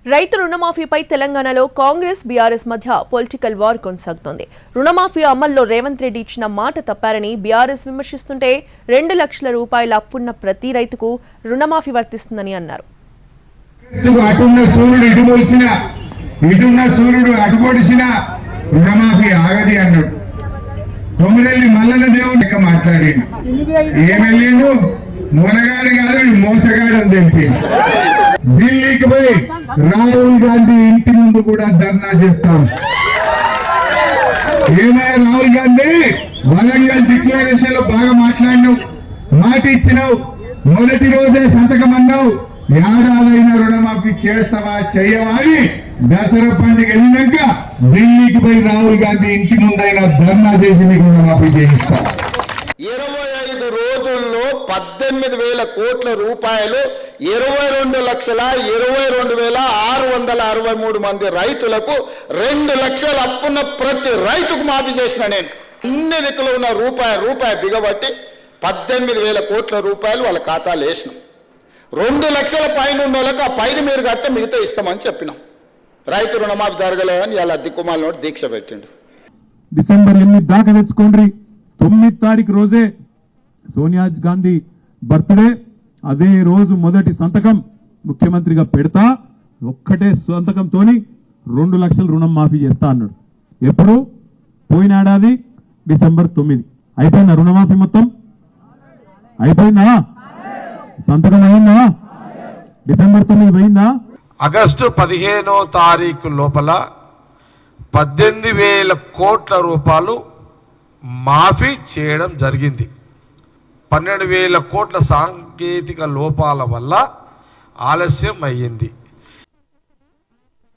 రైతు రుణమాఫీపై తెలంగాణలో కాంగ్రెస్ బీఆర్ఎస్ మధ్య పొలిటికల్ వార్ కొనసాగుతోంది. రుణమాఫీ అమల్లో రేవంత్ రెడ్డి ఇచ్చిన మాట తప్పారని బీఆర్ఎస్ విమర్శిస్తుంటే 2 లక్షల రూపాయల అప్పున్న ప్రతి రైతుకు రుణమాఫీ వర్తిస్తుందని అన్నారు. రుణమాఫీ ఆగది అన్నాడు. కొమరెల్లి మల్లన్న దేవుడు లెక్క మాట్లాడిండు. ఏమెళ్ళిండు మొనగాడు కాదు మోసగాడు అని తెలిపి ఢిల్లీకి పోయి రాహుల్ గాంధీ ఇంటి ముందు కూడా ధర్నా చేస్తాం. ఏమైనా రాహుల్ గాంధీ వరంగల్ డిక్లరేషన్ లో బాగా మాట్లాడినావు, మాట ఇచ్చినావు, మొదటి రోజే సంతకం అన్నావు, ఏడాదైనా రుణమాఫీ చేస్తావా చెయ్యవా అని దసరా పండుగ వెళ్ళినాక ఢిల్లీకి పోయి రాహుల్ గాంధీ ఇంటి ముందైనా ధర్నా చేసి మీకు రుణమాఫీ చేయిస్తా. 25 రోజుల్లో 18,000 కోట్ల రూపాయలు 22,22,663 మంది రైతులకు 2 లక్షల అప్పున్న ప్రతి రైతుకు మాఫీ చేసిన నేను అన్ని దిక్కులో ఉన్న రూపాయి బిగబట్టి 18,000 కోట్ల రూపాయలు వాళ్ళ ఖాతాలు వేసినాం. 2 లక్షల పైన ఉన్న వాళ్ళకి ఆ పైన మీరు కడితే మిగతా ఇస్తామని చెప్పినాం. రైతు రుణమాఫీ జరగలేదని ఇలా దిక్కుమాల నోటి దీక్ష పెట్టిండు. డిసెంబర్ 8 దాకా తెచ్చుకోండి. 9 తారీఖు రోజే సోనియా గాంధీ బర్త్డే, అదే రోజు మొదటి సంతకం ముఖ్యమంత్రిగా పెడతా, ఒక్కటే సంతకంతో 2 లక్షల రుణం మాఫీ చేస్తా అన్నాడు. ఎప్పుడు? పోయిన ఏడాది డిసెంబర్ 9. అయిపోయిందా రుణమాఫీ? మొత్తం అయిపోయిందా? సంతకం అయిందా? డిసెంబర్ 9 పోయిందా? ఆగస్టు 15వ తారీఖు లోపల 18,000 కోట్ల రూపాయలు మాఫీ చేయడం జరిగింది. 12,000 కోట్ల సాంకేతిక లోపాల వల్ల ఆలస్యం అయ్యింది.